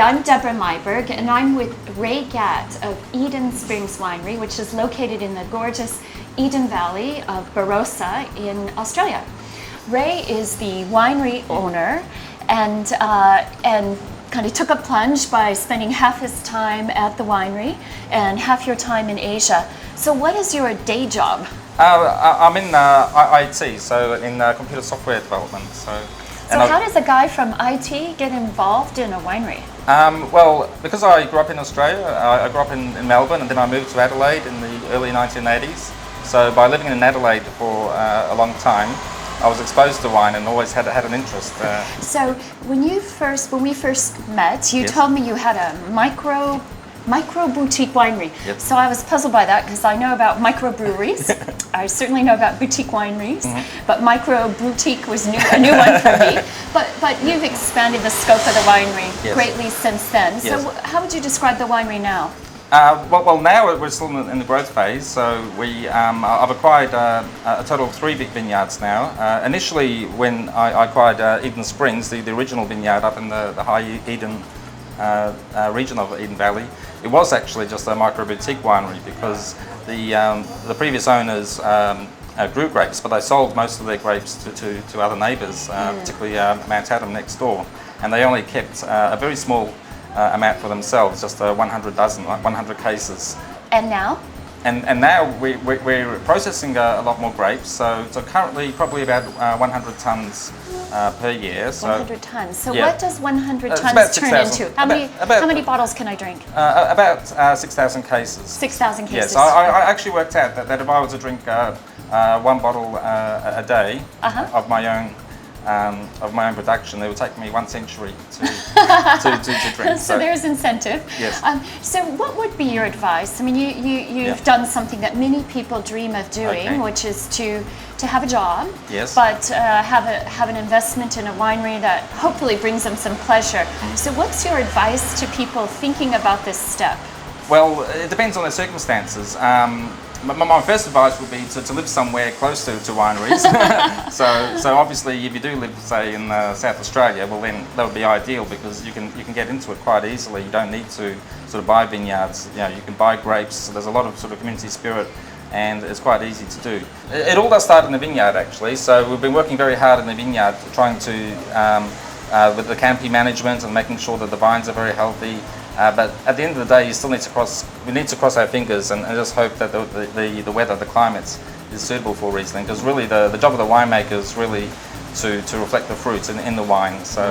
I'm Debra Meiburg, and I'm with Ray Gatt of Eden Springs Winery, which is located in the gorgeous Eden Valley of Barossa in Australia. Ray is the winery owner and kind of took a plunge by spending half his time at the winery and half your time in Asia. So what is your day job? I'm in IT, so in computer software development. So how does a guy from IT get involved in a winery? Well, because I grew up in Australia, I grew up in Melbourne, and then I moved to Adelaide in the early 1980s. So by living in Adelaide for a long time, I was exposed to wine and always had an interest. So when we first met, you told me you had a micro boutique winery. Yep. So I was puzzled by that because I know about microbreweries. I certainly know about boutique wineries, but micro boutique was a new one for me. But you've expanded the scope of the winery greatly since then. So how would you describe the winery now? Well, now we're still in the growth phase. So I've acquired a total of 3 big vineyards now. Initially, when I acquired Eden Springs, the original vineyard up in the high Eden region of Eden Valley, it was actually just a micro boutique winery because the previous owners grew grapes, but they sold most of their grapes to other neighbours, particularly Mount Adam next door, and they only kept a very small amount for themselves, just 100 cases. And now? And now we're processing a lot more grapes, so currently probably about 100 tonnes per year. So 100 tonnes. So what does 100 tonnes turn 6, into? How many bottles can I drink? About 6,000 cases. 6,000 cases. Yes, I actually worked out that if I were to drink 1 bottle a day of my own production, it would take me 1 century to drink. So there's incentive. Yes. So what would be your advice? I mean, you've done something that many people dream of doing, which is to have a job, but have an investment in a winery that hopefully brings them some pleasure. So what's your advice to people thinking about this step? Well, it depends on their circumstances. My first advice would be to live somewhere close to wineries. so obviously, if you do live, say, in South Australia, well then that would be ideal because you can get into it quite easily. You don't need to sort of buy vineyards. You know, you can buy grapes. So there's a lot of sort of community spirit, and it's quite easy to do. It all does start in the vineyard actually. So we've been working very hard in the vineyard, trying to with the canopy management and making sure that the vines are very healthy. But at the end of the day, we need to cross our fingers and just hope that the weather, the climate is suitable for Riesling, because really the job of the winemaker is really to reflect the fruits in the wine. So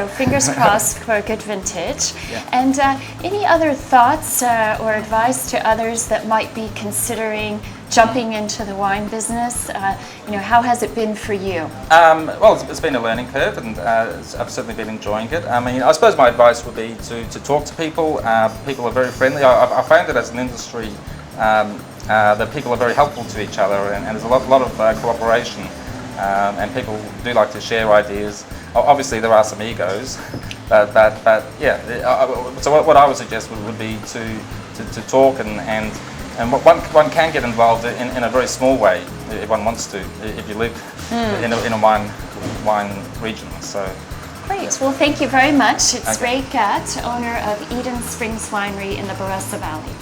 fingers crossed for a good vintage. Yeah. And any other thoughts or advice to others that might be considering jumping into the wine business? How has it been for you? Well, it's been a learning curve, and I've certainly been enjoying it. I mean, I suppose my advice would be to talk to people. People are very friendly. I found that as an industry, that people are very helpful to each other, and there's a lot of cooperation, and people do like to share ideas. Obviously, there are some egos, but yeah. So what I would suggest would be to talk and one can get involved in a very small way if one wants to, if you live in a wine region. So. Great. Well, thank you very much. It's Ray Gatt, owner of Eden Springs Winery in the Barossa Valley.